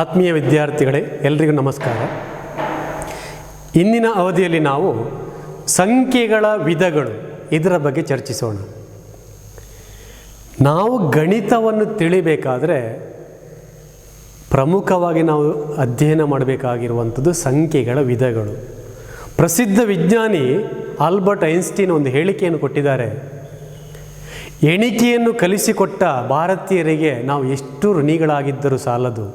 ಆತ್ಮೀಯ ವಿದ್ಯಾರ್ಥಿಗಳೇ, ಎಲ್ರಿಗೂ ನಮಸ್ಕಾರ. ಇಂದಿನ ಅವಧಿಯಲ್ಲಿ ನಾವು ಸಂಖ್ಯೆಗಳ ವಿಧಗಳು ಇದರ ಬಗ್ಗೆ ಚರ್ಚಿಸೋಣ. ನಾವು ಗಣಿತವನ್ನು ತಿಳಿಬೇಕಾದರೆ ಪ್ರಮುಖವಾಗಿ ನಾವು ಅಧ್ಯಯನ ಮಾಡಬೇಕಾಗಿರುವಂಥದ್ದು ಸಂಖ್ಯೆಗಳ ವಿಧಗಳು. ಪ್ರಸಿದ್ಧ ವಿಜ್ಞಾನಿ ಆಲ್ಬರ್ಟ್ ಐನ್ಸ್ಟೀನ್ ಒಂದು ಹೇಳಿಕೆಯನ್ನು ಕೊಟ್ಟಿದ್ದಾರೆ. ಎಣಿಕೆಯನ್ನು ಕಲಿಸಿಕೊಟ್ಟ ಭಾರತೀಯರಿಗೆ ನಾವು ಎಷ್ಟು ಋಣಿಗಳಾಗಿದ್ದರೂ ಸಾಲದು.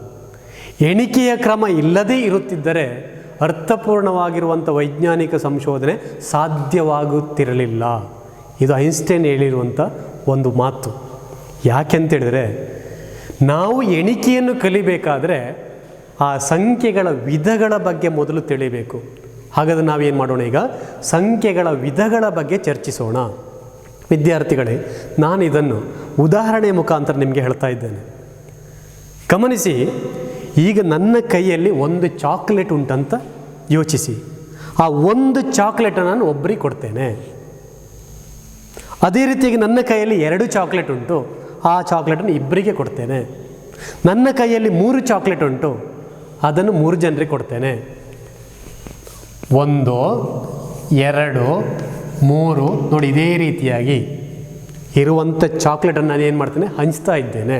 ಎಣಿಕೆಯ ಕ್ರಮ ಇಲ್ಲದೇ ಇರುತ್ತಿದ್ದರೆ ಅರ್ಥಪೂರ್ಣವಾಗಿರುವಂಥ ವೈಜ್ಞಾನಿಕ ಸಂಶೋಧನೆ ಸಾಧ್ಯವಾಗುತ್ತಿರಲಿಲ್ಲ. ಇದು ಐನ್ಸ್ಟೈನ್ ಹೇಳಿರುವಂಥ ಒಂದು ಮಾತು. ಯಾಕೆಂತೇಳಿದರೆ, ನಾವು ಎಣಿಕೆಯನ್ನು ಕಲಿಬೇಕಾದರೆ ಆ ಸಂಖ್ಯೆಗಳ ವಿಧಗಳ ಬಗ್ಗೆ ಮೊದಲು ತಿಳಿಬೇಕು. ಹಾಗಾದರೆ ನಾವೇನು ಮಾಡೋಣ, ಈಗ ಸಂಖ್ಯೆಗಳ ವಿಧಗಳ ಬಗ್ಗೆ ಚರ್ಚಿಸೋಣ. ವಿದ್ಯಾರ್ಥಿಗಳೇ, ನಾನು ಇದನ್ನು ಉದಾಹರಣೆಯ ಮುಖಾಂತರ ನಿಮಗೆ ಹೇಳ್ತಾ ಇದ್ದೇನೆ. ಗಮನಿಸಿ, ಈಗ ನನ್ನ ಕೈಯಲ್ಲಿ ಒಂದು ಚಾಕ್ಲೇಟ್ ಉಂಟಂತ ಯೋಚಿಸಿ. ಆ ಒಂದು ಚಾಕ್ಲೇಟನ್ನು ನಾನು ಒಬ್ಬರಿಗೆ ಕೊಡ್ತೇನೆ. ಅದೇ ರೀತಿಯಾಗಿ ನನ್ನ ಕೈಯಲ್ಲಿ 2 ಚಾಕ್ಲೇಟ್ ಉಂಟು, ಆ ಚಾಕ್ಲೇಟನ್ನು ಇಬ್ಬರಿಗೆ ಕೊಡ್ತೇನೆ. ನನ್ನ ಕೈಯಲ್ಲಿ 3 ಚಾಕ್ಲೇಟ್ ಉಂಟು, ಅದನ್ನು 3 ಜನರಿಗೆ ಕೊಡ್ತೇನೆ. 1 2 3 ನೋಡಿ, ಇದೇ ರೀತಿಯಾಗಿ ಇರುವಂಥ ಚಾಕ್ಲೇಟನ್ನು ನಾನು ಏನು ಮಾಡ್ತೇನೆ, ಹಂಚ್ತಾ ಇದ್ದೇನೆ.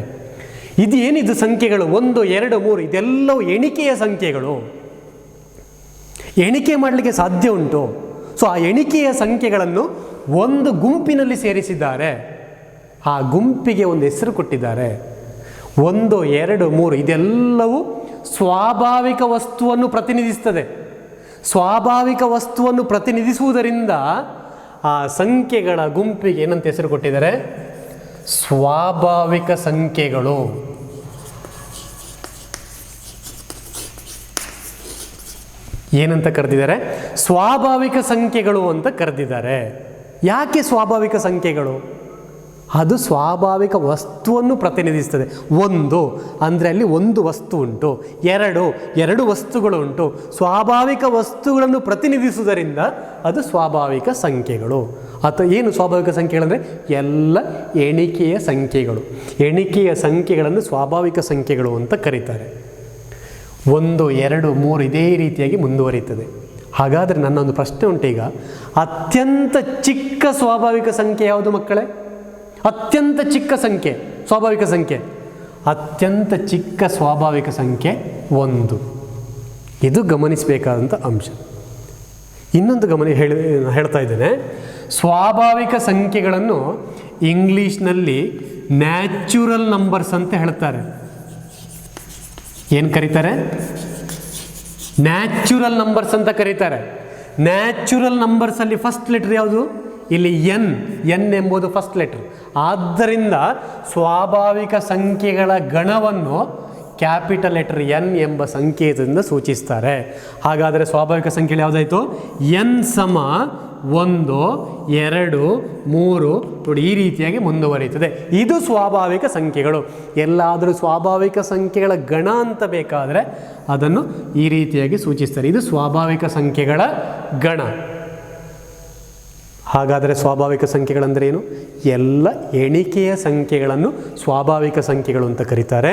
ಇದೇನಿದು ಸಂಖ್ಯೆಗಳು? 1 2 3 ಇದೆಲ್ಲವೂ ಎಣಿಕೆಯ ಸಂಖ್ಯೆಗಳು. ಎಣಿಕೆ ಮಾಡಲಿಕ್ಕೆ ಸಾಧ್ಯ ಉಂಟು. ಸೊ ಆ ಎಣಿಕೆಯ ಸಂಖ್ಯೆಗಳನ್ನು ಒಂದು ಗುಂಪಿನಲ್ಲಿ ಸೇರಿಸಿದ್ದಾರೆ. ಆ ಗುಂಪಿಗೆ ಒಂದು ಹೆಸರು ಕೊಟ್ಟಿದ್ದಾರೆ. 1 2 3 ಇದೆಲ್ಲವೂ ಸ್ವಾಭಾವಿಕ ವಸ್ತುವನ್ನು ಪ್ರತಿನಿಧಿಸ್ತದೆ. ಸ್ವಾಭಾವಿಕ ವಸ್ತುವನ್ನು ಪ್ರತಿನಿಧಿಸುವುದರಿಂದ ಆ ಸಂಖ್ಯೆಗಳ ಗುಂಪಿಗೆ ಏನಂತ ಹೆಸರು ಕೊಟ್ಟಿದ್ದಾರೆ? ಸ್ವಾಭಾವಿಕ ಸಂಖ್ಯೆಗಳು. ಏನಂತ ಕರೆದಿದ್ದಾರೆ? ಸ್ವಾಭಾವಿಕ ಸಂಖ್ಯೆಗಳು ಅಂತ ಕರೆದಿದ್ದಾರೆ. ಯಾಕೆ ಸ್ವಾಭಾವಿಕ ಸಂಖ್ಯೆಗಳು? ಅದು ಸ್ವಾಭಾವಿಕ ವಸ್ತುವನ್ನು ಪ್ರತಿನಿಧಿಸ್ತದೆ. 1 ಅಂದರೆ ಅಲ್ಲಿ ಒಂದು ವಸ್ತು ಉಂಟು, 2 ವಸ್ತುಗಳು ಉಂಟು. ಸ್ವಾಭಾವಿಕ ವಸ್ತುಗಳನ್ನು ಪ್ರತಿನಿಧಿಸುವುದರಿಂದ ಅದು ಸ್ವಾಭಾವಿಕ ಸಂಖ್ಯೆಗಳು. ಅಥವಾ ಏನು ಸ್ವಾಭಾವಿಕ ಸಂಖ್ಯೆಗಳಂದರೆ ಎಲ್ಲ ಎಣಿಕೆಯ ಸಂಖ್ಯೆಗಳು. ಎಣಿಕೆಯ ಸಂಖ್ಯೆಗಳನ್ನು ಸ್ವಾಭಾವಿಕ ಸಂಖ್ಯೆಗಳು ಅಂತ ಕರೀತಾರೆ. 1 2 3 ಇದೇ ರೀತಿಯಾಗಿ ಮುಂದುವರಿಯುತ್ತದೆ. ಹಾಗಾದರೆ ನನ್ನೊಂದು ಪ್ರಶ್ನೆ ಉಂಟು. ಈಗ ಅತ್ಯಂತ ಚಿಕ್ಕ ಸ್ವಾಭಾವಿಕ ಸಂಖ್ಯೆ ಯಾವುದು ಮಕ್ಕಳೇ? ಅತ್ಯಂತ ಚಿಕ್ಕ ಸಂಖ್ಯೆ, ಸ್ವಾಭಾವಿಕ ಸಂಖ್ಯೆ. ಅತ್ಯಂತ ಚಿಕ್ಕ ಸ್ವಾಭಾವಿಕ ಸಂಖ್ಯೆ 1. ಇದು ಗಮನಿಸಬೇಕಾದಂಥ ಅಂಶ. ಇನ್ನೊಂದು ಹೇಳ್ತಾ ಇದ್ದೇನೆ. ಸ್ವಾಭಾವಿಕ ಸಂಖ್ಯೆಗಳನ್ನು ಇಂಗ್ಲೀಷ್ನಲ್ಲಿ ನ್ಯಾಚುರಲ್ ನಂಬರ್ಸ್ ಅಂತ ಹೇಳ್ತಾರೆ. ಏನು ಕರೀತಾರೆ? ನ್ಯಾಚುರಲ್ ನಂಬರ್ಸ್ ಅಂತ ಕರೀತಾರೆ. ನ್ಯಾಚುರಲ್ ನಂಬರ್ಸಲ್ಲಿ ಫಸ್ಟ್ ಲೆಟರ್ ಯಾವುದು? ಇಲ್ಲಿ ಎನ್ ಎಂಬುದು ಫಸ್ಟ್ ಲೆಟರ್. ಆದ್ದರಿಂದ ಸ್ವಾಭಾವಿಕ ಸಂಖ್ಯೆಗಳ ಗಣವನ್ನು ಕ್ಯಾಪಿಟಲ್ ಲೆಟರ್ ಎನ್ ಎಂಬ ಸಂಕೇತದಿಂದ ಸೂಚಿಸ್ತಾರೆ. ಹಾಗಾದರೆ ಸ್ವಾಭಾವಿಕ ಸಂಖ್ಯೆಗಳು ಯಾವುದಾಯಿತು? ಎನ್ ಸಮ 1 2 3 ನೋಡಿ, ಈ ರೀತಿಯಾಗಿ ಮುಂದುವರಿಯುತ್ತದೆ. ಇದು ಸ್ವಾಭಾವಿಕ ಸಂಖ್ಯೆಗಳು. ಎಲ್ಲಾದರೂ ಸ್ವಾಭಾವಿಕ ಸಂಖ್ಯೆಗಳ ಗಣ ಅಂತ ಬೇಕಾದರೆ ಅದನ್ನು ಈ ರೀತಿಯಾಗಿ ಸೂಚಿಸ್ತಾರೆ. ಇದು ಸ್ವಾಭಾವಿಕ ಸಂಖ್ಯೆಗಳ ಗಣ. ಹಾಗಾದರೆ ಸ್ವಾಭಾವಿಕ ಸಂಖ್ಯೆಗಳಂದರೆ ಏನು? ಎಲ್ಲ ಎಣಿಕೆಯ ಸಂಖ್ಯೆಗಳನ್ನು ಸ್ವಾಭಾವಿಕ ಸಂಖ್ಯೆಗಳು ಅಂತ ಕರೀತಾರೆ.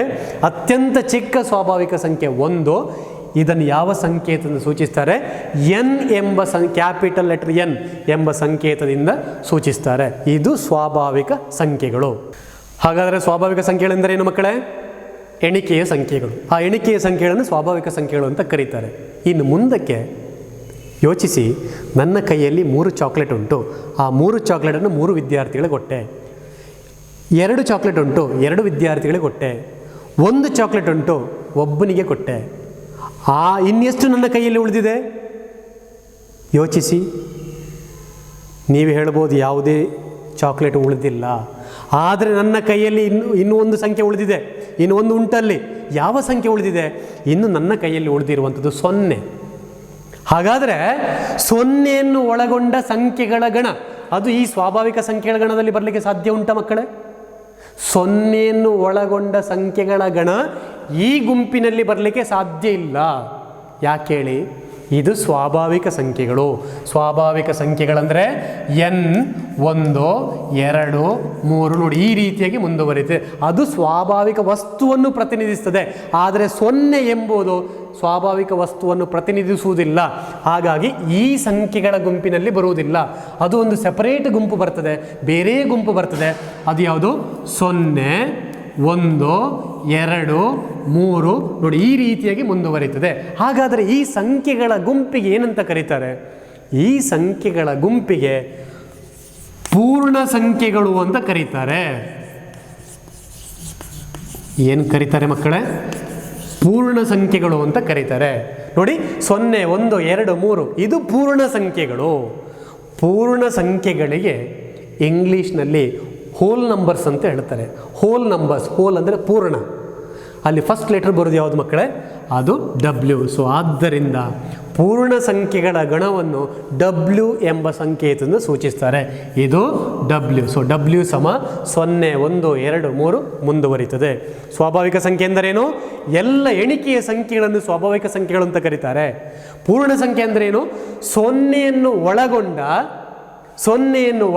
ಅತ್ಯಂತ ಚಿಕ್ಕ ಸ್ವಾಭಾವಿಕ ಸಂಖ್ಯೆ 1. ಇದನ್ನು ಯಾವ ಸಂಕೇತದಿಂದ ಸೂಚಿಸ್ತಾರೆ? ಎನ್ ಎಂಬ ಕ್ಯಾಪಿಟಲ್ ಲೆಟರ್ ಎನ್ ಎಂಬ ಸಂಕೇತದಿಂದ ಸೂಚಿಸ್ತಾರೆ. ಇದು ಸ್ವಾಭಾವಿಕ ಸಂಖ್ಯೆಗಳು. ಹಾಗಾದರೆ ಸ್ವಾಭಾವಿಕ ಸಂಖ್ಯೆಗಳೆಂದರೆ ಏನು ಮಕ್ಕಳೇ? ಎಣಿಕೆಯ ಸಂಖ್ಯೆಗಳು. ಆ ಎಣಿಕೆಯ ಸಂಖ್ಯೆಗಳನ್ನು ಸ್ವಾಭಾವಿಕ ಸಂಖ್ಯೆಗಳು ಅಂತ ಕರೀತಾರೆ. ಇನ್ನು ಮುಂದಕ್ಕೆ ಯೋಚಿಸಿ. ನನ್ನ ಕೈಯಲ್ಲಿ 3 ಚಾಕ್ಲೇಟ್ ಉಂಟು. ಆ 3 ಚಾಕ್ಲೇಟನ್ನು 3 ವಿದ್ಯಾರ್ಥಿಗಳಿಗೆ ಕೊಟ್ಟೆ. 2 ಚಾಕ್ಲೇಟ್ ಉಂಟು, 2 ವಿದ್ಯಾರ್ಥಿಗಳಿಗೆ ಕೊಟ್ಟೆ. 1 ಚಾಕ್ಲೇಟ್ ಉಂಟು, ಒಬ್ಬನಿಗೆ ಕೊಟ್ಟೆ. ಇನ್ನೆಷ್ಟು ನನ್ನ ಕೈಯಲ್ಲಿ ಉಳಿದಿದೆ? ಯೋಚಿಸಿ. ನೀವು ಹೇಳ್ಬೋದು ಯಾವುದೇ ಚಾಕ್ಲೇಟ್ ಉಳಿದಿಲ್ಲ. ಆದರೆ ನನ್ನ ಕೈಯಲ್ಲಿ ಇನ್ನೂ ಒಂದು ಸಂಖ್ಯೆ ಉಳಿದಿದೆ. ಇನ್ನು ಒಂದು ಉಂಟಲ್ಲಿ. ಯಾವ ಸಂಖ್ಯೆ ಉಳಿದಿದೆ? ಇನ್ನು ನನ್ನ ಕೈಯಲ್ಲಿ ಉಳಿದಿರುವಂಥದ್ದು 0. ಹಾಗಾದರೆ 0ಯನ್ನು ಒಳಗೊಂಡ ಸಂಖ್ಯೆಗಳ ಗಣ ಅದು ಈ ಸ್ವಾಭಾವಿಕ ಸಂಖ್ಯೆಗಳ ಗಣದಲ್ಲಿ ಬರಲಿಕ್ಕೆ ಸಾಧ್ಯ ಉಂಟಾ ಮಕ್ಕಳೇ? 0ಯನ್ನು ಒಳಗೊಂಡ ಸಂಖ್ಯೆಗಳ ಗಣ ಈ ಗುಂಪಿನಲ್ಲಿ ಬರಲಿಕ್ಕೆ ಸಾಧ್ಯ ಇಲ್ಲ. ಯಾಕೆ ಹೇಳಿ? ಇದು ಸ್ವಾಭಾವಿಕ ಸಂಖ್ಯೆಗಳು. ಸ್ವಾಭಾವಿಕ ಸಂಖ್ಯೆಗಳಂದರೆ n 1 2 3 ನೋಡಿ ಈ ರೀತಿಯಾಗಿ ಮುಂದುವರಿಯುತ್ತೆ. ಅದು ಸ್ವಾಭಾವಿಕ ವಸ್ತುವನ್ನು ಪ್ರತಿನಿಧಿಸ್ತದೆ. ಆದರೆ 0 ಎಂಬುದು ಸ್ವಾಭಾವಿಕ ವಸ್ತುವನ್ನು ಪ್ರತಿನಿಧಿಸುವುದಿಲ್ಲ. ಹಾಗಾಗಿ ಈ ಸಂಖ್ಯೆಗಳ ಗುಂಪಿನಲ್ಲಿ ಬರುವುದಿಲ್ಲ. ಅದು ಒಂದು ಸೆಪರೇಟ್ ಗುಂಪು ಬರ್ತದೆ, ಬೇರೆ ಗುಂಪು ಬರ್ತದೆ. ಅದು ಯಾವುದು? 0 1 2 3 ನೋಡಿ ಈ ರೀತಿಯಾಗಿ ಮುಂದುವರಿಯುತ್ತದೆ. ಹಾಗಾದರೆ ಈ ಸಂಖ್ಯೆಗಳ ಗುಂಪಿಗೆ ಏನಂತ ಕರೀತಾರೆ? ಈ ಸಂಖ್ಯೆಗಳ ಗುಂಪಿಗೆ ಪೂರ್ಣ ಸಂಖ್ಯೆಗಳು ಅಂತ ಕರೀತಾರೆ. ಏನು ಕರೀತಾರೆ ಮಕ್ಕಳೇ? ಪೂರ್ಣ ಸಂಖ್ಯೆಗಳು ಅಂತ ಕರೀತಾರೆ. ನೋಡಿ 0 1 2 3 ಇದು ಪೂರ್ಣ ಸಂಖ್ಯೆಗಳು. ಪೂರ್ಣ ಸಂಖ್ಯೆಗಳಿಗೆ ಇಂಗ್ಲೀಷ್ನಲ್ಲಿ ಹೋಲ್ ನಂಬರ್ಸ್ ಅಂತ ಹೇಳ್ತಾರೆ. ಹೋಲ್ ನಂಬರ್ಸ್, ಹೋಲ್ ಅಂದರೆ ಪೂರ್ಣ. ಅಲ್ಲಿ ಫಸ್ಟ್ ಲೆಟರ್ ಬರೋದು ಯಾವುದು ಮಕ್ಕಳೇ? ಅದು W. ಸೊ ಆದ್ದರಿಂದ ಪೂರ್ಣ ಸಂಖ್ಯೆಗಳ ಗಣವನ್ನು W ಎಂಬ ಸಂಕೇತದಿಂದ ಸೂಚಿಸ್ತಾರೆ. ಇದು W. ಸೊ W ಸಮ 0 1 2 3 ಮುಂದುವರಿತದೆ. ಸ್ವಾಭಾವಿಕ ಸಂಖ್ಯೆ ಎಂದರೇನು? ಎಲ್ಲ ಎಣಿಕೆಯ ಸಂಖ್ಯೆಗಳನ್ನು ಸ್ವಾಭಾವಿಕ ಸಂಖ್ಯೆಗಳು ಅಂತ ಕರೀತಾರೆ. ಪೂರ್ಣ ಸಂಖ್ಯೆ ಅಂದರೇನು? 0ಯನ್ನು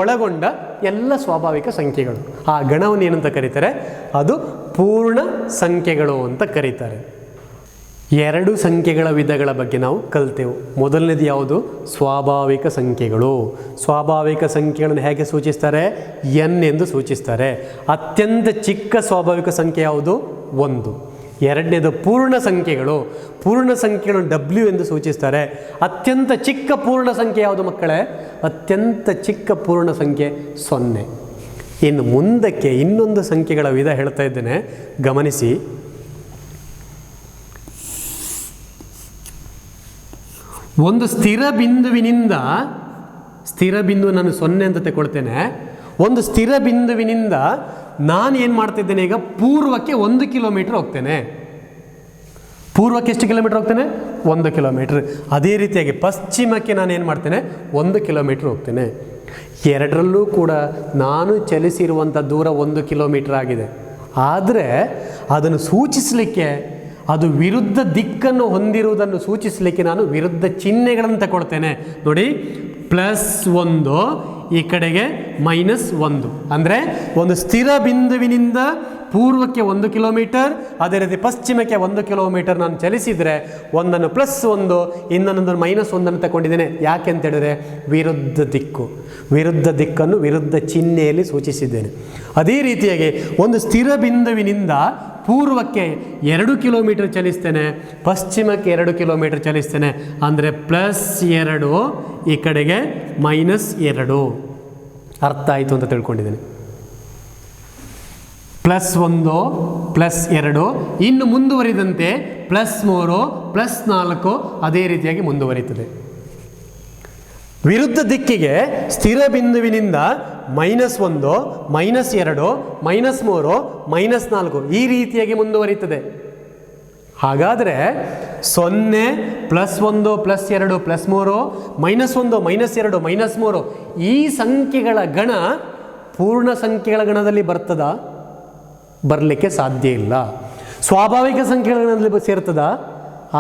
ಒಳಗೊಂಡ ಎಲ್ಲ ಸ್ವಾಭಾವಿಕ ಸಂಖ್ಯೆಗಳು. ಆ ಗಣವನ್ನು ಏನಂತ ಕರೀತಾರೆ? ಅದು ಪೂರ್ಣ ಸಂಖ್ಯೆಗಳು ಅಂತ ಕರೀತಾರೆ. 2 ಸಂಖ್ಯೆಗಳ ವಿಧಗಳ ಬಗ್ಗೆ ನಾವು ಕಲಿತೆವು. ಮೊದಲನೇದು ಯಾವುದು? ಸ್ವಾಭಾವಿಕ ಸಂಖ್ಯೆಗಳು. ಸ್ವಾಭಾವಿಕ ಸಂಖ್ಯೆಗಳನ್ನು ಹೇಗೆ ಸೂಚಿಸ್ತಾರೆ? n ಎಂದು ಸೂಚಿಸ್ತಾರೆ. ಅತ್ಯಂತ ಚಿಕ್ಕ ಸ್ವಾಭಾವಿಕ ಸಂಖ್ಯೆ ಯಾವುದು? 1. ಎರಡನೇದು ಪೂರ್ಣ ಸಂಖ್ಯೆಗಳು. ಪೂರ್ಣ ಸಂಖ್ಯೆಗಳನ್ನು W ಎಂದು ಸೂಚಿಸ್ತಾರೆ. ಅತ್ಯಂತ ಚಿಕ್ಕ ಪೂರ್ಣ ಸಂಖ್ಯೆ ಯಾವುದು ಮಕ್ಕಳೇ? ಅತ್ಯಂತ ಚಿಕ್ಕ ಪೂರ್ಣ ಸಂಖ್ಯೆ 0. ಇನ್ನು ಮುಂದಕ್ಕೆ ಇನ್ನೊಂದು ಸಂಖ್ಯೆಗಳ ವಿಧ ಹೇಳ್ತಾ ಇದ್ದೇನೆ, ಗಮನಿಸಿ. ಒಂದು ಸ್ಥಿರ ಬಿಂದುವಿನಿಂದ, ಸ್ಥಿರ ಬಿಂದು ನಾನು 0 ಅಂತ ತಗೊಳ್ತೇನೆ. ಒಂದು ಸ್ಥಿರ ಬಿಂದುವಿನಿಂದ ನಾನು ಏನು ಮಾಡ್ತಿದ್ದೇನೆ ಈಗ? ಪೂರ್ವಕ್ಕೆ 1 ಕಿಲೋಮೀಟರ್ ಹೋಗ್ತೇನೆ. ಪೂರ್ವಕ್ಕೆ ಎಷ್ಟು ಕಿಲೋಮೀಟರ್ ಹೋಗ್ತೇನೆ? 1 ಕಿಲೋಮೀಟರ್. ಅದೇ ರೀತಿಯಾಗಿ ಪಶ್ಚಿಮಕ್ಕೆ ನಾನು ಏನು ಮಾಡ್ತೇನೆ? 1 ಕಿಲೋಮೀಟರ್ ಹೋಗ್ತೇನೆ. ಎರಡರಲ್ಲೂ ಕೂಡ ನಾನು ಚಲಿಸಿರುವಂಥ ದೂರ 1 ಕಿಲೋಮೀಟರ್ ಆಗಿದೆ. ಆದರೆ ಅದನ್ನು ಸೂಚಿಸಲಿಕ್ಕೆ, ಅದು ವಿರುದ್ಧ ದಿಕ್ಕನ್ನು ಹೊಂದಿರುವುದನ್ನು ಸೂಚಿಸಲಿಕ್ಕೆ ನಾನು ವಿರುದ್ಧ ಚಿಹ್ನೆಗಳನ್ನು ತಗೊಳ್ತೇನೆ. ನೋಡಿ, +1 ಈ ಕಡೆಗೆ -1. ಅಂದರೆ ಒಂದು ಸ್ಥಿರ ಬಿಂದುವಿನಿಂದ ಪೂರ್ವಕ್ಕೆ 1 ಕಿಲೋಮೀಟರ್, ಅದೇ ರೀತಿ ಪಶ್ಚಿಮಕ್ಕೆ 1 ಕಿಲೋಮೀಟರ್ ನಾನು ಚಲಿಸಿದರೆ ಒಂದನ್ನು +1 ಇನ್ನೊಂದನ್ನು -1 ತಗೊಂಡಿದ್ದೇನೆ. ಯಾಕೆ ಅಂತ ಹೇಳಿದ್ರೆ ವಿರುದ್ಧ ದಿಕ್ಕು, ವಿರುದ್ಧ ದಿಕ್ಕನ್ನು ವಿರುದ್ಧ ಚಿಹ್ನೆಯಲ್ಲಿ ಸೂಚಿಸಿದ್ದೇನೆ. ಅದೇ ರೀತಿಯಾಗಿ ಒಂದು ಸ್ಥಿರ ಬಿಂದುವಿನಿಂದ ಪೂರ್ವಕ್ಕೆ 2 ಕಿಲೋಮೀಟರ್ ಚಲಿಸ್ತೇನೆ, ಪಶ್ಚಿಮಕ್ಕೆ 2 ಕಿಲೋಮೀಟರ್ ಚಲಿಸ್ತೇನೆ. ಅಂದರೆ +2 ಈ ಕಡೆಗೆ -2. ಅರ್ಥ ಆಯಿತು ಅಂತ ತಿಳ್ಕೊಂಡಿದ್ದೇನೆ. +1 +2 ಇನ್ನು ಮುಂದುವರಿದಂತೆ +3 +4 ಅದೇ ರೀತಿಯಾಗಿ ಮುಂದುವರಿಯುತ್ತದೆ. ವಿರುದ್ಧ ದಿಕ್ಕಿಗೆ ಸ್ಥಿರ ಬಿಂದುವಿನಿಂದ -1 -2 -3 -4 ಈ ರೀತಿಯಾಗಿ ಮುಂದುವರಿಯುತ್ತದೆ. ಹಾಗಾದರೆ 0 +1 +2 +3 -1 -2 -3 ಈ ಸಂಖ್ಯೆಗಳ ಗಣ ಪೂರ್ಣ ಸಂಖ್ಯೆಗಳ ಗಣದಲ್ಲಿ ಬರ್ತದಾ? ಬರಲಿಕ್ಕೆ ಸಾಧ್ಯ ಇಲ್ಲ. ಸ್ವಾಭಾವಿಕ ಸಂಖ್ಯೆಗಳ ಗಣದಲ್ಲಿ ಸೇರ್ತದಾ?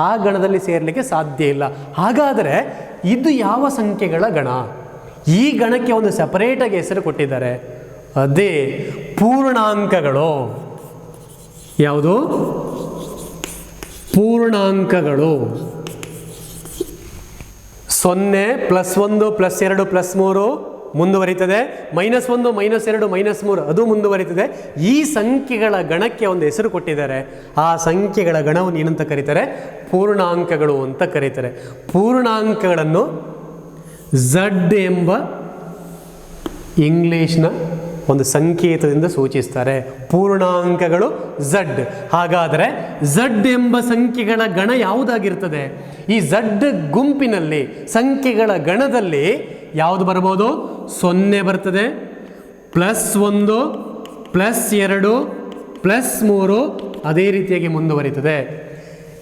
ಆ ಗಣದಲ್ಲಿ ಸೇರಲಿಕ್ಕೆ ಸಾಧ್ಯ ಇಲ್ಲ. ಹಾಗಾದರೆ ಇದು ಯಾವ ಸಂಖ್ಯೆಗಳ ಗಣ? ಈ ಗಣಕ್ಕೆ ಒಂದು ಸೆಪರೇಟಾಗಿ ಹೆಸರು ಕೊಟ್ಟಿದ್ದಾರೆ, ಅದೇ ಪೂರ್ಣಾಂಕಗಳು. ಯಾವುದು? ಪೂರ್ಣಾಂಕಗಳು. 0 +1 +2 +3 ಮುಂದುವರಿತದೆ, -1 -2 -3 ಅದು ಮುಂದುವರಿತದೆ. ಈ ಸಂಖ್ಯೆಗಳ ಗಣಕ್ಕೆ ಒಂದು ಹೆಸರು ಕೊಟ್ಟಿದ್ದಾರೆ. ಆ ಸಂಖ್ಯೆಗಳ ಗಣವನ್ನು ಏನಂತ ಕರೀತಾರೆ? ಪೂರ್ಣಾಂಕಗಳು ಅಂತ ಕರೀತಾರೆ. ಪೂರ್ಣಾಂಕಗಳನ್ನು Z ಎಂಬ ಇಂಗ್ಲೀಷ್ನ ಒಂದು ಸಂಕೇತದಿಂದ ಸೂಚಿಸ್ತಾರೆ. ಪೂರ್ಣಾಂಕಗಳು Z. ಹಾಗಾದರೆ Z ಎಂಬ ಸಂಖ್ಯೆಗಳ ಗಣ ಯಾವುದಾಗಿರ್ತದೆ? ಈ Z ಗುಂಪಿನಲ್ಲಿ ಸಂಖ್ಯೆಗಳ ಗಣದಲ್ಲಿ ಯಾವುದು ಬರಬಹುದು? 0 ಬರ್ತದೆ, +1 +2 +3 ಅದೇ ರೀತಿಯಾಗಿ ಮುಂದುವರಿತದೆ.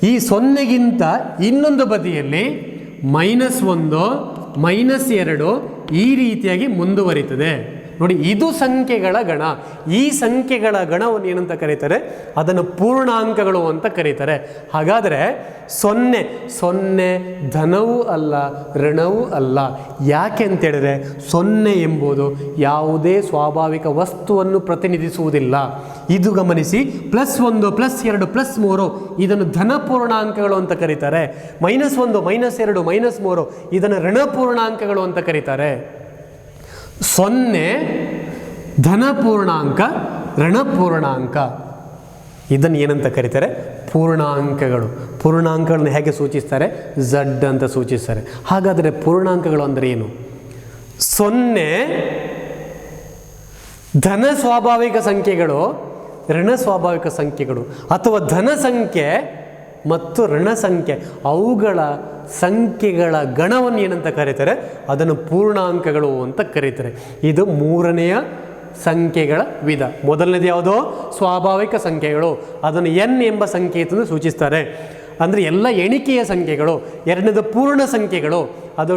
ಈ 0ಗಿಂತ ಇನ್ನೊಂದು ಬದಿಯಲ್ಲಿ -1 -2 ಈ ರೀತಿಯಾಗಿ ಮುಂದುವರಿತದೆ. ನೋಡಿ, ಇದು ಸಂಖ್ಯೆಗಳ ಗಣ. ಈ ಸಂಖ್ಯೆಗಳ ಗಣವನ್ನು ಏನಂತ ಕರೀತಾರೆ? ಅದನ್ನು ಪೂರ್ಣಾಂಕಗಳು ಅಂತ ಕರೀತಾರೆ. ಹಾಗಾದರೆ 0 ಧನವೂ ಅಲ್ಲ, ಋಣವೂ ಅಲ್ಲ. ಯಾಕೆ ಅಂತೇಳಿದ್ರೆ 0 ಎಂಬುದು ಯಾವುದೇ ಸ್ವಾಭಾವಿಕ ವಸ್ತುವನ್ನು ಪ್ರತಿನಿಧಿಸುವುದಿಲ್ಲ. ಇದು ಗಮನಿಸಿ. +1 +2 +3 ಇದನ್ನು ಧನ ಪೂರ್ಣಾಂಕಗಳು ಅಂತ ಕರೀತಾರೆ. -1 -2 -3 ಇದನ್ನು ಋಣ ಪೂರ್ಣಾಂಕಗಳು ಅಂತ ಕರೀತಾರೆ. 0 ಧನ ಪೂರ್ಣಾಂಕ, ಋಣ ಪೂರ್ಣಾಂಕ, ಇದನ್ನು ಏನಂತ ಕರೀತಾರೆ? ಪೂರ್ಣಾಂಕಗಳು. ಪೂರ್ಣಾಂಕಗಳನ್ನು ಹೇಗೆ ಸೂಚಿಸ್ತಾರೆ? Z ಅಂತ ಸೂಚಿಸ್ತಾರೆ. ಹಾಗಾದರೆ ಪೂರ್ಣಾಂಕಗಳು ಅಂದರೆ ಏನು? 0 ಧನ ಸ್ವಾಭಾವಿಕ ಸಂಖ್ಯೆಗಳು, ಋಣ ಸ್ವಾಭಾವಿಕ ಸಂಖ್ಯೆಗಳು, ಅಥವಾ ಧನ ಸಂಖ್ಯೆ ಮತ್ತು ಋಣ ಸಂಖ್ಯೆ, ಅವುಗಳ ಸಂಖ್ಯೆಗಳ ಗಣವನ್ನು ಏನಂತ ಕರೀತಾರೆ? ಅದನ್ನು ಪೂರ್ಣಾಂಕಗಳು ಅಂತ ಕರೀತಾರೆ. ಇದು ಮೂರನೆಯ ಸಂಖ್ಯೆಗಳ ವಿಧ. ಮೊದಲನೇದು ಯಾವುದೋ? ಸ್ವಾಭಾವಿಕ ಸಂಖ್ಯೆಗಳು, ಅದನ್ನು n ಎಂಬ ಸಂಖ್ಯೆಯನ್ನು ಸೂಚಿಸ್ತಾರೆ, ಅಂದರೆ ಎಲ್ಲ ಎಣಿಕೆಯ ಸಂಖ್ಯೆಗಳು. ಎರಡನೇದು ಪೂರ್ಣ ಸಂಖ್ಯೆಗಳು, ಅದು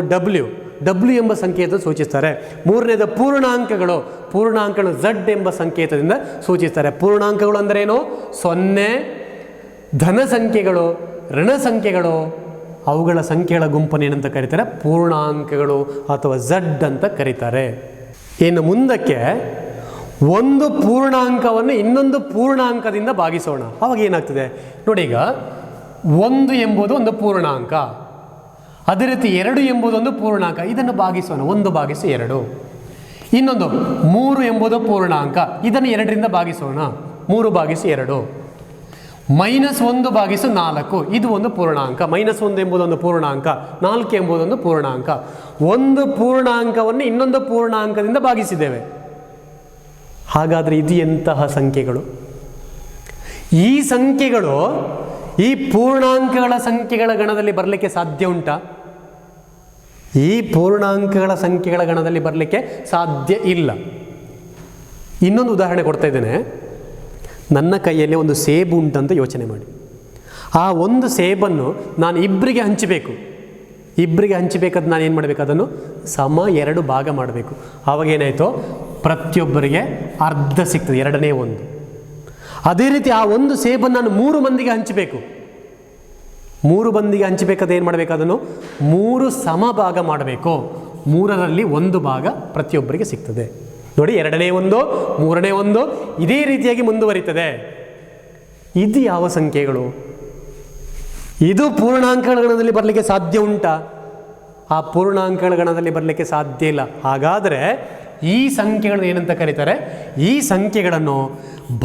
W ಎಂಬ ಸಂಕೇತ ಸೂಚಿಸ್ತಾರೆ. ಮೂರನೇದು ಪೂರ್ಣಾಂಕಗಳು, ಪೂರ್ಣಾಂಕಗಳು Z ಎಂಬ ಸಂಕೇತದಿಂದ ಸೂಚಿಸ್ತಾರೆ. ಪೂರ್ಣಾಂಕಗಳು ಅಂದ್ರೇನು? 0 ಧನ ಸಂಖ್ಯೆಗಳು, ಋಣ ಸಂಖ್ಯೆಗಳು, ಅವುಗಳ ಸಂಖ್ಯೆಗಳ ಗುಂಪನ್ನು ಏನಂತ ಕರೀತಾರೆ? ಪೂರ್ಣಾಂಕಗಳು ಅಥವಾ Z ಅಂತ ಕರೀತಾರೆ. ಇನ್ನು ಮುಂದಕ್ಕೆ ಒಂದು ಪೂರ್ಣಾಂಕವನ್ನು ಇನ್ನೊಂದು ಪೂರ್ಣಾಂಕದಿಂದ ಭಾಗಿಸೋಣ. ಆವಾಗ ಏನಾಗ್ತದೆ ನೋಡಿ. ಈಗ 1 ಎಂಬುದು ಒಂದು ಪೂರ್ಣಾಂಕ, ಅದೇ ರೀತಿ 2 ಎಂಬುದು ಒಂದು ಪೂರ್ಣಾಂಕ. ಇದನ್ನು ಭಾಗಿಸೋಣ, 1/2. ಇನ್ನೊಂದು 3 ಎಂಬುದು ಪೂರ್ಣಾಂಕ, ಇದನ್ನು 2ರಿಂದ ಭಾಗಿಸೋಣ, 3/2. -1/4 ಇದು ಒಂದು ಪೂರ್ಣಾಂಕ. -1 ಎಂಬುದೊಂದು ಪೂರ್ಣಾಂಕ, 4 ಎಂಬುದೊಂದು ಪೂರ್ಣಾಂಕ. ಒಂದು ಪೂರ್ಣಾಂಕವನ್ನು ಇನ್ನೊಂದು ಪೂರ್ಣಾಂಕದಿಂದ ಭಾಗಿಸಿದ್ದೇವೆ. ಹಾಗಾದರೆ ಇದು ಎಂತಹ ಸಂಖ್ಯೆಗಳು? ಈ ಸಂಖ್ಯೆಗಳು ಈ ಪೂರ್ಣಾಂಕಗಳ ಸಂಖ್ಯೆಗಳ ಗಣದಲ್ಲಿ ಬರಲಿಕ್ಕೆ ಸಾಧ್ಯ ಉಂಟಾ? ಈ ಪೂರ್ಣಾಂಕಗಳ ಸಂಖ್ಯೆಗಳ ಗಣದಲ್ಲಿ ಬರಲಿಕ್ಕೆ ಸಾಧ್ಯ ಇಲ್ಲ. ಇನ್ನೊಂದು ಉದಾಹರಣೆ ಕೊಡ್ತಾ ಇದ್ದೇನೆ. ನನ್ನ ಕೈಯಲ್ಲಿ ಒಂದು ಸೇಬು ಉಂಟಂತ ಯೋಚನೆ ಮಾಡಿ. ಆ ಒಂದು ಸೇಬನ್ನು ನಾನು ಇಬ್ಬರಿಗೆ ಹಂಚಬೇಕು. ಇಬ್ಬರಿಗೆ ಹಂಚಬೇಕಾದ್ರೆ ನಾನು ಏನು ಮಾಡಬೇಕು? ಅದನ್ನು ಸಮ 2 ಭಾಗ ಮಾಡಬೇಕು. ಆವಾಗ ಏನಾಯಿತು? ಪ್ರತಿಯೊಬ್ಬರಿಗೆ ಅರ್ಧ ಸಿಗ್ತದೆ, 2ನೇ 1. ಅದೇ ರೀತಿ ಆ ಒಂದು ಸೇಬನ್ನು ನಾನು 3 ಮಂದಿಗೆ ಹಂಚಬೇಕು. 3 ಮಂದಿಗೆ ಹಂಚಬೇಕಾದ್ರೆ ಏನು ಮಾಡಬೇಕು? ಅದನ್ನು 3 ಸಮ ಭಾಗ ಮಾಡಬೇಕು. 3ರಲ್ಲಿ 1 ಭಾಗ ಪ್ರತಿಯೊಬ್ಬರಿಗೆ ಸಿಗ್ತದೆ. ನೋಡಿ, 2ನೇ 1, 3ನೇ 1, ಇದೇ ರೀತಿಯಾಗಿ ಮುಂದುವರಿತದೆ. ಇದು ಯಾವ ಸಂಖ್ಯೆಗಳು? ಇದು ಪೂರ್ಣಾಂಕಗಳ ಗಣದಲ್ಲಿ ಬರಲಿಕ್ಕೆ ಸಾಧ್ಯ ಉಂಟಾ? ಆ ಪೂರ್ಣಾಂಕಗಳ ಗಣದಲ್ಲಿ ಬರಲಿಕ್ಕೆ ಸಾಧ್ಯ ಇಲ್ಲ. ಹಾಗಾದರೆ ಈ ಸಂಖ್ಯೆಗಳನ್ನು ಏನಂತ ಕರೀತಾರೆ? ಈ ಸಂಖ್ಯೆಗಳನ್ನು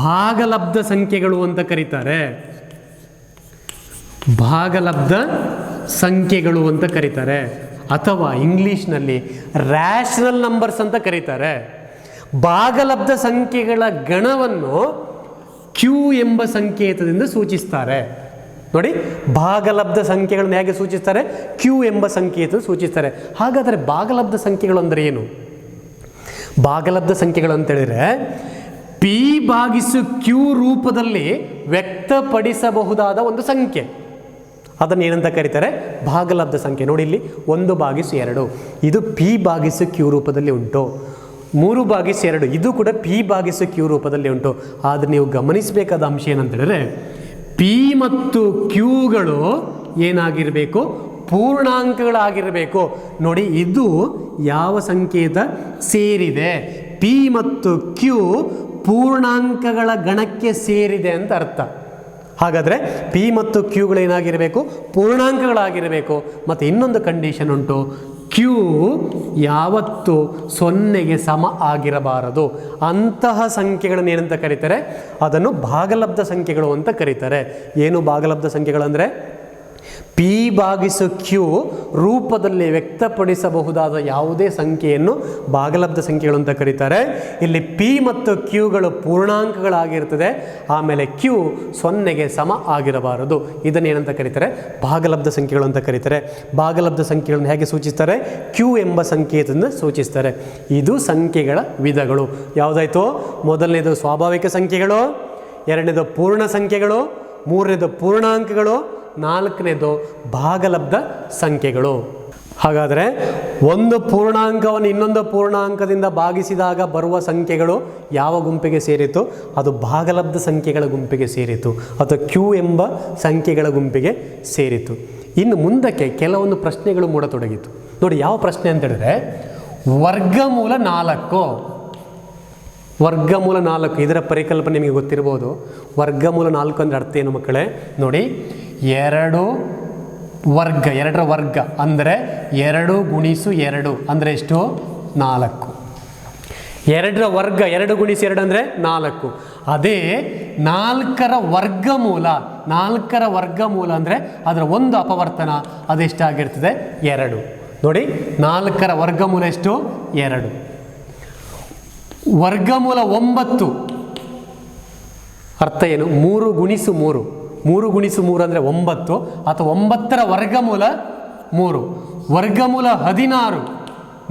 ಭಾಗಲಬ್ಧ ಸಂಖ್ಯೆಗಳು ಅಂತ ಕರೀತಾರೆ. ಭಾಗಲಬ್ಧ ಸಂಖ್ಯೆಗಳು ಅಂತ ಕರೀತಾರೆ, ಅಥವಾ ಇಂಗ್ಲಿಷ್ನಲ್ಲಿ ರ್ಯಾಷನಲ್ ನಂಬರ್ಸ್ ಅಂತ ಕರೀತಾರೆ. ಭಾಗಲಬ್ಧ ಸಂಖ್ಯೆಗಳ ಗಣವನ್ನು Q ಎಂಬ ಸಂಕೇತದಿಂದ ಸೂಚಿಸ್ತಾರೆ. ನೋಡಿ, ಭಾಗಲಬ್ಧ ಸಂಖ್ಯೆಗಳನ್ನು ಹೇಗೆ ಸೂಚಿಸ್ತಾರೆ? Q ಎಂಬ ಸಂಕೇತ ಸೂಚಿಸ್ತಾರೆ. ಹಾಗಾದರೆ ಭಾಗಲಬ್ಧ ಸಂಖ್ಯೆಗಳು ಅಂದರೆ ಏನು? ಭಾಗಲಬ್ಧ ಸಂಖ್ಯೆಗಳು ಅಂತೇಳಿದರೆ P/Q ರೂಪದಲ್ಲಿ ವ್ಯಕ್ತಪಡಿಸಬಹುದಾದ ಒಂದು ಸಂಖ್ಯೆ, ಅದನ್ನು ಏನಂತ ಕರೀತಾರೆ? ಭಾಗಲಬ್ಧ ಸಂಖ್ಯೆ. ನೋಡಿ, ಇಲ್ಲಿ 1/2 ಇದು P/Q ರೂಪದಲ್ಲಿ ಉಂಟು. 3/2 ಇದು ಕೂಡ P/Q ರೂಪದಲ್ಲಿ ಉಂಟು. ಆದರೆ ನೀವು ಗಮನಿಸಬೇಕಾದ ಅಂಶ ಏನಂತೇಳಿದ್ರೆ P ಮತ್ತು Qಗಳು ಏನಾಗಿರಬೇಕು? ಪೂರ್ಣಾಂಕಗಳಾಗಿರಬೇಕು. ನೋಡಿ, ಇದು ಯಾವ ಸಂಕೇತ ಸೇರಿದೆ? P ಮತ್ತು Q ಪೂರ್ಣಾಂಕಗಳ ಗಣಕ್ಕೆ ಸೇರಿದೆ ಅಂತ ಅರ್ಥ. ಹಾಗಾದರೆ P ಮತ್ತು Qಗಳು ಏನಾಗಿರಬೇಕು? ಪೂರ್ಣಾಂಕಗಳಾಗಿರಬೇಕು. ಮತ್ತು ಇನ್ನೊಂದು ಕಂಡೀಷನ್ ಉಂಟು, Q ಯಾವತ್ತು 0ಗೆ ಸಮ ಆಗಿರಬಾರದು. ಅಂತಹ ಸಂಖ್ಯೆಗಳನ್ನು ಏನಂತ ಕರೀತಾರೆ? ಅದನ್ನು ಭಾಗಲಬ್ಧ ಸಂಖ್ಯೆಗಳು ಅಂತ ಕರೀತಾರೆ. ಏನು ಭಾಗಲಬ್ಧ ಸಂಖ್ಯೆಗಳಂದರೆ P/Q ರೂಪದಲ್ಲಿ ವ್ಯಕ್ತಪಡಿಸಬಹುದಾದ ಯಾವುದೇ ಸಂಖ್ಯೆಯನ್ನು ಭಾಗಲಬ್ಧ ಸಂಖ್ಯೆಗಳು ಅಂತ ಕರೀತಾರೆ. ಇಲ್ಲಿ P ಮತ್ತು Qಗಳು ಪೂರ್ಣಾಂಕಗಳಾಗಿರ್ತದೆ, ಆಮೇಲೆ Q 0ಗೆ ಸಮ ಆಗಿರಬಾರದು. ಇದನ್ನೇನಂತ ಕರೀತಾರೆ? ಭಾಗಲಬ್ಧ ಸಂಖ್ಯೆಗಳು ಅಂತ ಕರೀತಾರೆ. ಭಾಗಲಬ್ಧ ಸಂಖ್ಯೆಗಳನ್ನು ಹೇಗೆ ಸೂಚಿಸ್ತಾರೆ? Q ಎಂಬ ಸಂಕೇತದಿಂದ ಸೂಚಿಸ್ತಾರೆ. ಇದು ಸಂಖ್ಯೆಗಳ ವಿಧಗಳು. ಯಾವುದಾಯಿತು? ಮೊದಲನೇದು ಸ್ವಾಭಾವಿಕ ಸಂಖ್ಯೆಗಳು, ಎರಡನೇದು ಪೂರ್ಣ ಸಂಖ್ಯೆಗಳು, ಮೂರನೇದು ಪೂರ್ಣಾಂಕಗಳು, ನಾಲ್ಕನೇದು ಭಾಗಲಬ್ಧ ಸಂಖ್ಯೆಗಳು. ಹಾಗಾದರೆ ಒಂದು ಪೂರ್ಣಾಂಕವನ್ನು ಇನ್ನೊಂದು ಪೂರ್ಣಾಂಕದಿಂದ ಭಾಗಿಸಿದಾಗ ಬರುವ ಸಂಖ್ಯೆಗಳು ಯಾವ ಗುಂಪಿಗೆ ಸೇರಿತು? ಅದು ಭಾಗಲಬ್ಧ ಸಂಖ್ಯೆಗಳ ಗುಂಪಿಗೆ ಸೇರಿತು ಅಥವಾ ಕ್ಯೂ ಎಂಬ ಸಂಖ್ಯೆಗಳ ಗುಂಪಿಗೆ ಸೇರಿತು. ಇನ್ನು ಮುಂದಕ್ಕೆ ಕೆಲವೊಂದು ಪ್ರಶ್ನೆಗಳು ಮೂಡತೊಡಗಿತು. ನೋಡಿ, ಯಾವ ಪ್ರಶ್ನೆ ಅಂತ ಹೇಳಿದ್ರೆ, ವರ್ಗಮೂಲ 4. ವರ್ಗಮೂಲ 4 ಇದರ ಪರಿಕಲ್ಪನೆ ನಿಮಗೆ ಗೊತ್ತಿರ್ಬೋದು. ವರ್ಗಮೂಲ 4 ಅಂದರೆ ಅರ್ಥ ಏನು ಮಕ್ಕಳೇ? ನೋಡಿ, 2 ವರ್ಗ, 2ರ ವರ್ಗ ಅಂದರೆ 2 ಗುಣಿಸು 2 ಅಂದರೆ ಎಷ್ಟು? 4. 2ರ ವರ್ಗ 2 ಗುಣಿಸಿ 2 ಅಂದರೆ 4. ಅದೇ 4ರ ವರ್ಗಮೂಲ, 4ರ ವರ್ಗಮೂಲ ಅಂದರೆ ಅದರ ಒಂದು ಅಪವರ್ತನ, ಅದೆಷ್ಟಾಗಿರ್ತದೆ? 2. ನೋಡಿ, 4ರ ವರ್ಗಮೂಲ ಎಷ್ಟು? 2. ವರ್ಗಮೂಲ 9 ಅರ್ಥ ಏನು? 3 ಗುಣಿಸು 3. 3 ಗುಣಿಸು 3 ಅಂದರೆ 9 ಅಥವಾ 9ರ ವರ್ಗಮೂಲ 3. ವರ್ಗಮೂಲ 16.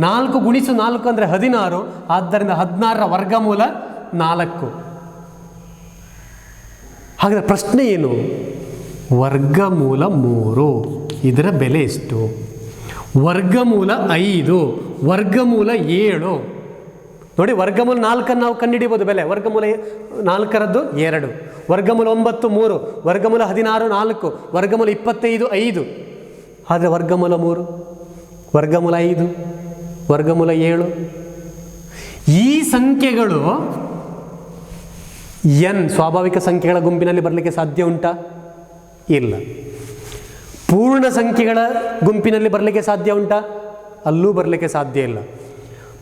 4 ಗುಣಿಸು 4 ಅಂದರೆ 16, ಆದ್ದರಿಂದ 16ರ ವರ್ಗಮೂಲ 4. ಹಾಗಾದರೆ ಪ್ರಶ್ನೆ ಏನು? ವರ್ಗಮೂಲ 3 ಇದರ ಬೆಲೆ ಎಷ್ಟು? ವರ್ಗಮೂಲ 5, ವರ್ಗಮೂಲ 7. ನೋಡಿ, ವರ್ಗಮೂಲ 4 ನಾವು ಕಂಡುಹಿಡಿಯಬಹುದು ಬೆಲೆ. ವರ್ಗಮೂಲ 4ರದ್ದು 2, ವರ್ಗಮೂಲ 9 3, ವರ್ಗಮೂಲ 16 4, ವರ್ಗಮೂಲ 25 5. ಆದರೆ ವರ್ಗಮೂಲ 3, ವರ್ಗಮೂಲ 5, ವರ್ಗಮೂಲ 7. ಈ ಸಂಖ್ಯೆಗಳು n ಸ್ವಾಭಾವಿಕ ಸಂಖ್ಯೆಗಳ ಗುಂಪಿನಲ್ಲಿ ಬರಲಿಕ್ಕೆ ಸಾಧ್ಯ ಉಂಟಾ? ಇಲ್ಲ. ಪೂರ್ಣ ಸಂಖ್ಯೆಗಳ ಗುಂಪಿನಲ್ಲಿ ಬರಲಿಕ್ಕೆ ಸಾಧ್ಯ ಉಂಟಾ? ಅಲ್ಲೂ ಬರಲಿಕ್ಕೆ ಸಾಧ್ಯ ಇಲ್ಲ.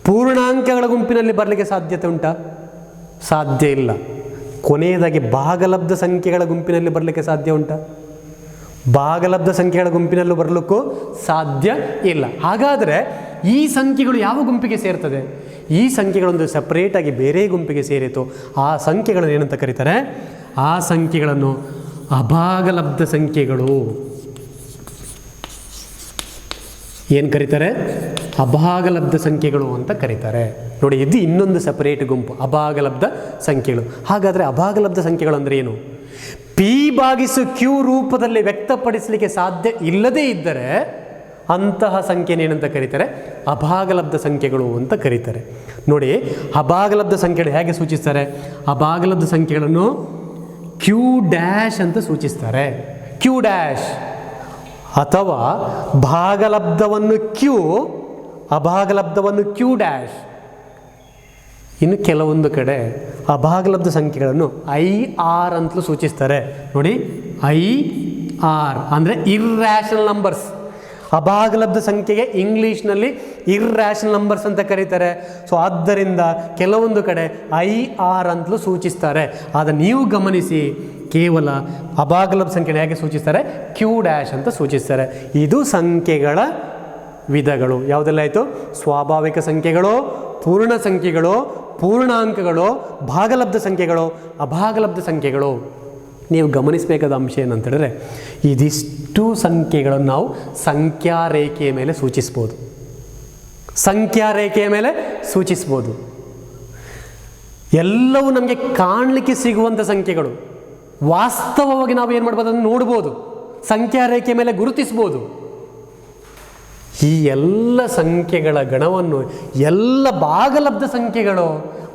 ಪೂರ್ಣಾಂಕಗಳ ಗುಂಪಿನಲ್ಲಿ ಬರಲಿಕ್ಕೆ ಸಾಧ್ಯತೆ ಉಂಟಾ? ಸಾಧ್ಯ ಇಲ್ಲ. ಕೊನೆಯದಾಗಿ ಭಾಗಲಬ್ಧ ಸಂಖ್ಯೆಗಳ ಗುಂಪಿನಲ್ಲಿ ಬರಲಿಕ್ಕೆ ಸಾಧ್ಯ ಉಂಟಾ? ಭಾಗಲಬ್ಧ ಸಂಖ್ಯೆಗಳ ಗುಂಪಿನಲ್ಲೂ ಬರಲಿಕ್ಕೂ ಸಾಧ್ಯ ಇಲ್ಲ. ಹಾಗಾದರೆ ಈ ಸಂಖ್ಯೆಗಳು ಯಾವ ಗುಂಪಿಗೆ ಸೇರ್ತದೆ? ಈ ಸಂಖ್ಯೆಗಳೊಂದು ಸಪ್ರೇಟಾಗಿ ಬೇರೆ ಗುಂಪಿಗೆ ಸೇರಿತು. ಆ ಸಂಖ್ಯೆಗಳನ್ನು ಏನಂತ ಕರೀತಾರೆ? ಆ ಸಂಖ್ಯೆಗಳನ್ನು ಅಭಾಗಲಬ್ಧ ಸಂಖ್ಯೆಗಳು. ಏನು ಕರೀತಾರೆ? ಅಭಾಗಲಬ್ಧ ಸಂಖ್ಯೆಗಳು ಅಂತ ಕರೀತಾರೆ. ನೋಡಿ, ಇದು ಇನ್ನೊಂದು ಸಪರೇಟ್ ಗುಂಪು, ಅಭಾಗಲಬ್ಧ ಸಂಖ್ಯೆಗಳು. ಹಾಗಾದರೆ ಅಭಾಗಲಬ್ಧ ಸಂಖ್ಯೆಗಳು ಅಂದರೆ ಏನು? ಪಿ ಭಾಗಿಸು ಕ್ಯೂ ರೂಪದಲ್ಲಿ ವ್ಯಕ್ತಪಡಿಸಲಿಕ್ಕೆ ಸಾಧ್ಯ ಇಲ್ಲದೇ ಇದ್ದರೆ ಅಂತಹ ಸಂಖ್ಯೆನ ಏನಂತ ಕರೀತಾರೆ? ಅಭಾಗಲಬ್ಧ ಸಂಖ್ಯೆಗಳು ಅಂತ ಕರೀತಾರೆ. ನೋಡಿ, ಅಭಾಗಲಬ್ಧ ಸಂಖ್ಯೆಗಳು ಹೇಗೆ ಸೂಚಿಸ್ತಾರೆ? ಅಭಾಗಲಬ್ಧ ಸಂಖ್ಯೆಗಳನ್ನು ಕ್ಯೂ ಡ್ಯಾಶ್ ಅಂತ ಸೂಚಿಸ್ತಾರೆ. Q dash. ಅಥವಾ ಭಾಗಲಬ್ಧವನ್ನು ಕ್ಯೂ, ಅಭಾಗಲಬ್ಧವನ್ನು ಕ್ಯೂ ಡ್ಯಾಶ್. ಇನ್ನು ಕೆಲವೊಂದು ಕಡೆ ಅಭಾಗಲಬ್ಧ ಸಂಖ್ಯೆಗಳನ್ನು IR ಅಂತಲೂ ಸೂಚಿಸ್ತಾರೆ. ನೋಡಿ, IR ಅಂದರೆ ಇರ್ರ್ಯಾಷನಲ್ ನಂಬರ್ಸ್. ಅಭಾಗಲಬ್ಧ ಸಂಖ್ಯೆಗೆ ಇಂಗ್ಲೀಷ್ನಲ್ಲಿ ಇರ್ರ್ಯಾಷನಲ್ ನಂಬರ್ಸ್ ಅಂತ ಕರೀತಾರೆ. ಸೊ ಆದ್ದರಿಂದ ಕೆಲವೊಂದು ಕಡೆ IR ಅಂತಲೂ ಸೂಚಿಸ್ತಾರೆ. ಆದರೆ ನೀವು ಗಮನಿಸಿ, ಕೇವಲ ಅಭಾಗಲಬ್ಧ ಸಂಖ್ಯೆನ ಹೇಗೆ ಸೂಚಿಸ್ತಾರೆ? ಕ್ಯೂ ಡ್ಯಾಶ್ ಅಂತ ಸೂಚಿಸ್ತಾರೆ. ಇದು ಸಂಖ್ಯೆಗಳ ವಿಧಗಳು. ಯಾವುದೆಲ್ಲ ಆಯಿತು? ಸ್ವಾಭಾವಿಕ ಸಂಖ್ಯೆಗಳು, ಪೂರ್ಣ ಸಂಖ್ಯೆಗಳು, ಪೂರ್ಣಾಂಕಗಳು, ಭಾಗಲಬ್ಧ ಸಂಖ್ಯೆಗಳು, ಅಭಾಗಲಬ್ಧ ಸಂಖ್ಯೆಗಳು. ನೀವು ಗಮನಿಸಬೇಕಾದ ಅಂಶ ಏನಂತ ಹೇಳಿದ್ರೆ, ಇದಿಷ್ಟು ಸಂಖ್ಯೆಗಳನ್ನು ನಾವು ಸಂಖ್ಯಾ ರೇಖೆಯ ಮೇಲೆ ಸೂಚಿಸ್ಬೋದು. ಸಂಖ್ಯಾ ರೇಖೆಯ ಮೇಲೆ ಸೂಚಿಸ್ಬೋದು. ಎಲ್ಲವೂ ನಮಗೆ ಕಾಣಲಿಕ್ಕೆ ಸಿಗುವಂಥ ಸಂಖ್ಯೆಗಳು. ವಾಸ್ತವವಾಗಿ ನಾವು ಏನು ಮಾಡ್ಬೋದು? ಅದನ್ನು ನೋಡ್ಬೋದು, ಸಂಖ್ಯಾ ರೇಖೆಯ ಮೇಲೆ ಗುರುತಿಸ್ಬೋದು. ಈ ಎಲ್ಲ ಸಂಖ್ಯೆಗಳ ಗಣವನ್ನು, ಎಲ್ಲ ಭಾಗಲಬ್ಧ ಸಂಖ್ಯೆಗಳು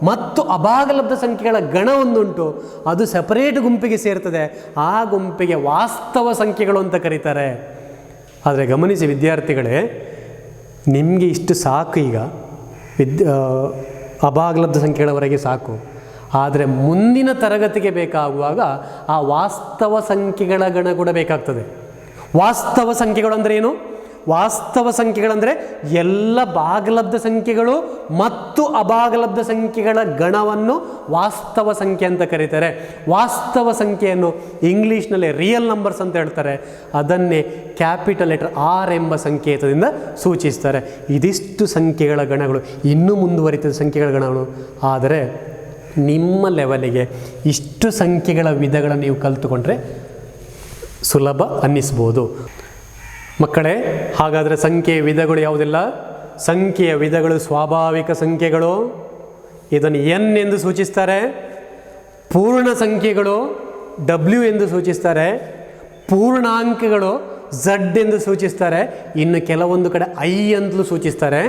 ಮತ್ತು ಅಭಾಗಲಬ್ಧ ಸಂಖ್ಯೆಗಳ ಗಣವೊಂದುಂಟು, ಅದು ಸಪರೇಟ್ ಗುಂಪಿಗೆ ಸೇರ್ತದೆ. ಆ ಗುಂಪಿಗೆ ವಾಸ್ತವ ಸಂಖ್ಯೆಗಳು ಅಂತ ಕರೀತಾರೆ. ಆದರೆ ಗಮನಿಸಿ ವಿದ್ಯಾರ್ಥಿಗಳೇ, ನಿಮಗೆ ಇಷ್ಟು ಸಾಕು. ಈಗ ಅಭಾಗಲಬ್ಧ ಸಂಖ್ಯೆಗಳವರೆಗೆ ಸಾಕು. ಆದರೆ ಮುಂದಿನ ತರಗತಿಗೆ ಬೇಕಾಗುವಾಗ ಆ ವಾಸ್ತವ ಸಂಖ್ಯೆಗಳ ಗಣ ಕೂಡ ಬೇಕಾಗ್ತದೆ. ವಾಸ್ತವ ಸಂಖ್ಯೆಗಳು ಅಂದರೆ ಏನು? ವಾಸ್ತವ ಸಂಖ್ಯೆಗಳಂದರೆ ಎಲ್ಲ ಭಾಗಲಬ್ಧ ಸಂಖ್ಯೆಗಳು ಮತ್ತು ಅಭಾಗಲಬ್ಧ ಸಂಖ್ಯೆಗಳ ಗಣವನ್ನು ವಾಸ್ತವ ಸಂಖ್ಯೆ ಅಂತ ಕರೀತಾರೆ. ವಾಸ್ತವ ಸಂಖ್ಯೆಯನ್ನು ಇಂಗ್ಲೀಷ್ನಲ್ಲಿ ರಿಯಲ್ ನಂಬರ್ಸ್ ಅಂತ ಹೇಳ್ತಾರೆ. ಅದನ್ನೇ ಕ್ಯಾಪಿಟಲ್ ಲೆಟರ್ R ಎಂಬ ಸಂಕೇತದಿಂದ ಸೂಚಿಸ್ತಾರೆ. ಇದಿಷ್ಟು ಸಂಖ್ಯೆಗಳ ಗಣಗಳು. ಇನ್ನೂ ಮುಂದುವರಿದ ಸಂಖ್ಯೆಗಳ ಗಣಗಳು. ಆದರೆ ನಿಮ್ಮ ಲೆವೆಲಿಗೆ ಇಷ್ಟು ಸಂಖ್ಯೆಗಳ ವಿಧಗಳನ್ನು ನೀವು ಕಲಿತುಕೊಂಡ್ರೆ ಸುಲಭ ಅನ್ನಿಸ್ಬೋದು. ಮಕ್ಕಳೇ, ಹಾಗಾದರೆ ಸಂಖ್ಯೆಯ ವಿಧಗಳು ಯಾವುದಿಲ್ಲ? ಸಂಖ್ಯೆಯ ವಿಧಗಳು ಸ್ವಾಭಾವಿಕ ಸಂಖ್ಯೆಗಳು, ಇದನ್ನು n ಎಂದು ಸೂಚಿಸ್ತಾರೆ. ಪೂರ್ಣ ಸಂಖ್ಯೆಗಳು W ಎಂದು ಸೂಚಿಸ್ತಾರೆ. ಪೂರ್ಣಾಂಕಗಳು ಝಡ್ ಎಂದು ಸೂಚಿಸ್ತಾರೆ, ಇನ್ನು ಕೆಲವೊಂದು ಕಡೆ ಐ ಅಂತಲೂ ಸೂಚಿಸ್ತಾರೆ.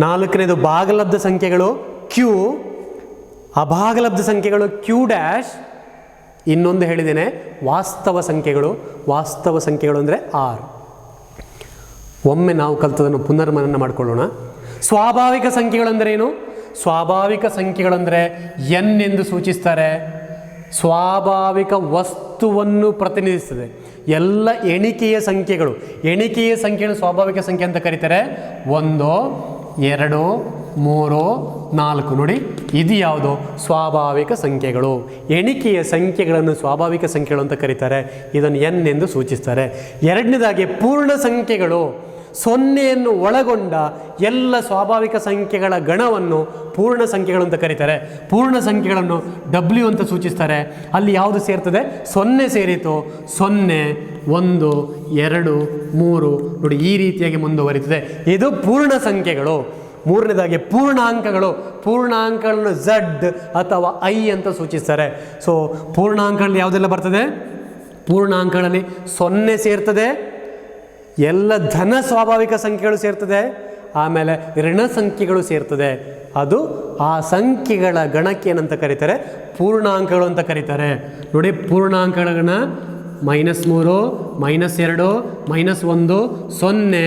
ನಾಲ್ಕನೇದು ಭಾಗಲಬ್ಧ ಸಂಖ್ಯೆಗಳು ಕ್ಯೂ, ಅಭಾಗಲಬ್ಧ ಸಂಖ್ಯೆಗಳು ಕ್ಯೂ ಡ್ಯಾಶ್. ಇನ್ನೊಂದು ಹೇಳಿದ್ದೇನೆ, ವಾಸ್ತವ ಸಂಖ್ಯೆಗಳು. ವಾಸ್ತವ ಸಂಖ್ಯೆಗಳು ಅಂದರೆ ಆರ್. ಒಮ್ಮೆ ನಾವು ಕಲಿತದನ್ನು ಪುನರ್ಮನನ ಮಾಡಿಕೊಳ್ಳೋಣ. ಸ್ವಾಭಾವಿಕ ಸಂಖ್ಯೆಗಳೆಂದರೇನು? ಸ್ವಾಭಾವಿಕ ಸಂಖ್ಯೆಗಳೆಂದರೆ ಎನ್ ಎಂದು ಸೂಚಿಸ್ತಾರೆ. ಸ್ವಾಭಾವಿಕ ವಸ್ತುವನ್ನು ಪ್ರತಿನಿಧಿಸ್ತದೆ. ಎಲ್ಲ ಎಣಿಕೆಯ ಸಂಖ್ಯೆಗಳು, ಎಣಿಕೆಯ ಸಂಖ್ಯೆಗಳು ಸ್ವಾಭಾವಿಕ ಸಂಖ್ಯೆ ಅಂತ ಕರೀತಾರೆ. 1 2 3 4. ನೋಡಿ, ಇದು ಯಾವುದು? ಸ್ವಾಭಾವಿಕ ಸಂಖ್ಯೆಗಳು. ಎಣಿಕೆಯ ಸಂಖ್ಯೆಗಳನ್ನು ಸ್ವಾಭಾವಿಕ ಸಂಖ್ಯೆಗಳು ಅಂತ ಕರೀತಾರೆ. ಇದನ್ನು ಎನ್ ಎಂದು ಸೂಚಿಸ್ತಾರೆ. ಎರಡನೇದಾಗಿ ಪೂರ್ಣ ಸಂಖ್ಯೆಗಳು. 0ಯನ್ನು ಒಳಗೊಂಡ ಎಲ್ಲ ಸ್ವಾಭಾವಿಕ ಸಂಖ್ಯೆಗಳ ಗಣವನ್ನು ಪೂರ್ಣ ಸಂಖ್ಯೆಗಳು ಅಂತ ಕರೀತಾರೆ. ಪೂರ್ಣ ಸಂಖ್ಯೆಗಳನ್ನು ಡಬ್ಲ್ಯೂ ಅಂತ ಸೂಚಿಸ್ತಾರೆ. ಅಲ್ಲಿ ಯಾವುದು ಸೇರ್ತದೆ? 0 ಸೇರಿತು. 0 1 2 3. ನೋಡಿ, ಈ ರೀತಿಯಾಗಿ ಮುಂದುವರಿತದೆ. ಇದು ಪೂರ್ಣ ಸಂಖ್ಯೆಗಳು. ಮೂರನೇದಾಗಿ ಪೂರ್ಣಾಂಕಗಳು. ಪೂರ್ಣಾಂಕಗಳನ್ನು ಝಡ್ ಅಥವಾ ಐ ಅಂತ ಸೂಚಿಸ್ತಾರೆ. ಸೊ ಪೂರ್ಣಾಂಕಗಳಲ್ಲಿ ಯಾವುದೆಲ್ಲ ಬರ್ತದೆ? ಪೂರ್ಣಾಂಕಗಳಲ್ಲಿ 0 ಸೇರ್ತದೆ, ಎಲ್ಲ ಧನ ಸ್ವಾಭಾವಿಕ ಸಂಖ್ಯೆಗಳು ಸೇರ್ತದೆ, ಆಮೇಲೆ ಋಣ ಸಂಖ್ಯೆಗಳು ಸೇರ್ತದೆ. ಅದು ಆ ಸಂಖ್ಯೆಗಳ ಗಣಕ್ಕೆ ಏನಂತ ಕರೀತಾರೆ? ಪೂರ್ಣಾಂಕಗಳು ಅಂತ ಕರೀತಾರೆ. ನೋಡಿ, ಪೂರ್ಣಾಂಕಗಳನ್ನ -3 -2 -1 0 +1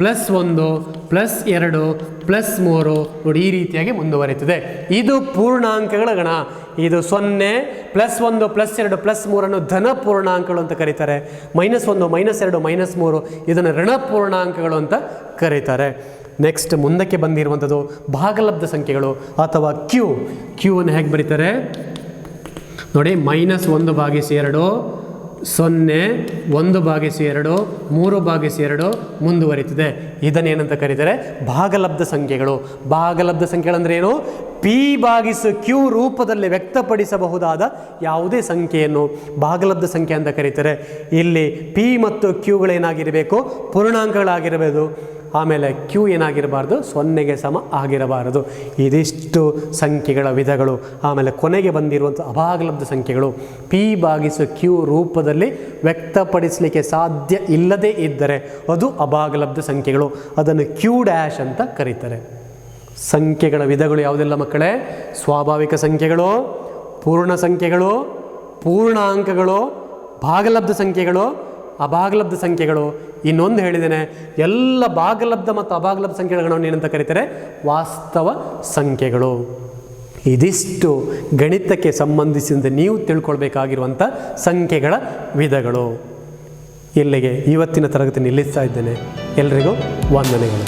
+2 +3. ನೋಡಿ, ಈ ರೀತಿಯಾಗಿ ಮುಂದುವರಿಯುತ್ತದೆ. ಇದು ಪೂರ್ಣಾಂಕಗಳ ಗಣ. ಇದು 0 +1 +2 +3 ಧನ ಪೂರ್ಣಾಂಕಗಳು ಅಂತ ಕರೀತಾರೆ. -1 -2 -3 ಇದನ್ನು ಋಣ ಪೂರ್ಣಾಂಕಗಳು ಅಂತ ಕರೀತಾರೆ. ನೆಕ್ಸ್ಟ್ ಮುಂದಕ್ಕೆ ಬಂದಿರುವಂಥದ್ದು ಭಾಗಲಬ್ಧ ಸಂಖ್ಯೆಗಳು ಅಥವಾ ಕ್ಯೂ. ಕ್ಯೂವನ್ನು ಹೇಗೆ ಬರೀತಾರೆ ನೋಡಿ, -1/2 0 1/2 3/2 ಮುಂದುವರಿತದೆ. ಇದನ್ನೇನಂತ ಕರೀತಾರೆ? ಭಾಗಲಬ್ಧ ಸಂಖ್ಯೆಗಳು. ಭಾಗಲಬ್ಧ ಸಂಖ್ಯೆಗಳಂದ್ರೆ ಏನು? P/Q ರೂಪದಲ್ಲಿ ವ್ಯಕ್ತಪಡಿಸಬಹುದಾದ ಯಾವುದೇ ಸಂಖ್ಯೆಯನ್ನು ಭಾಗಲಬ್ಧ ಸಂಖ್ಯೆ ಅಂತ ಕರೀತಾರೆ. ಇಲ್ಲಿ P ಮತ್ತು Qಗಳೇನಾಗಿರಬೇಕು? ಪೂರ್ಣಾಂಕಗಳಾಗಿರಬೇಕು. ಆಮೇಲೆ ಕ್ಯೂ ಏನಾಗಿರಬಾರ್ದು? 0ಗೆ ಸಮ ಆಗಿರಬಾರದು. ಇದಿಷ್ಟು ಸಂಖ್ಯೆಗಳ ವಿಧಗಳು. ಆಮೇಲೆ ಕೊನೆಗೆ ಬಂದಿರುವಂಥ ಅಭಾಗಲಬ್ಧ ಸಂಖ್ಯೆಗಳು. P/Q ರೂಪದಲ್ಲಿ ವ್ಯಕ್ತಪಡಿಸಲಿಕ್ಕೆ ಸಾಧ್ಯ ಇಲ್ಲದೇ ಇದ್ದರೆ ಅದು ಅಭಾಗಲಬ್ಧ ಸಂಖ್ಯೆಗಳು. ಅದನ್ನು ಕ್ಯೂ ಡ್ಯಾಶ್ ಅಂತ ಕರೀತಾರೆ. ಸಂಖ್ಯೆಗಳ ವಿಧಗಳು ಯಾವುದೆಲ್ಲ ಮಕ್ಕಳೇ? ಸ್ವಾಭಾವಿಕ ಸಂಖ್ಯೆಗಳು, ಪೂರ್ಣ ಸಂಖ್ಯೆಗಳು, ಪೂರ್ಣಾಂಕಗಳು, ಭಾಗಲಬ್ಧ ಸಂಖ್ಯೆಗಳು, ಅಭಾಗಲಬ್ಧ ಸಂಖ್ಯೆಗಳು. ಇನ್ನೊಂದು ಹೇಳಿದ್ದೇನೆ, ಎಲ್ಲ ಭಾಗಲಬ್ಧ ಮತ್ತು ಅಭಾಗಲಬ್ಧ ಸಂಖ್ಯೆಗಳನ್ನು ಏನಂತ ಕರೀತಾರೆ? ವಾಸ್ತವ ಸಂಖ್ಯೆಗಳು. ಇದಿಷ್ಟು ಗಣಿತಕ್ಕೆ ಸಂಬಂಧಿಸಿದಂತೆ ನೀವು ತಿಳ್ಕೊಳ್ಬೇಕಾಗಿರುವಂಥ ಸಂಖ್ಯೆಗಳ ವಿಧಗಳು. ಇಲ್ಲಿಗೆ ಇವತ್ತಿನ ತರಗತಿ ನಿಲ್ಲಿಸ್ತಾ ಇದ್ದೇನೆ. ಎಲ್ರಿಗೂ ವಂದನೆಗಳು.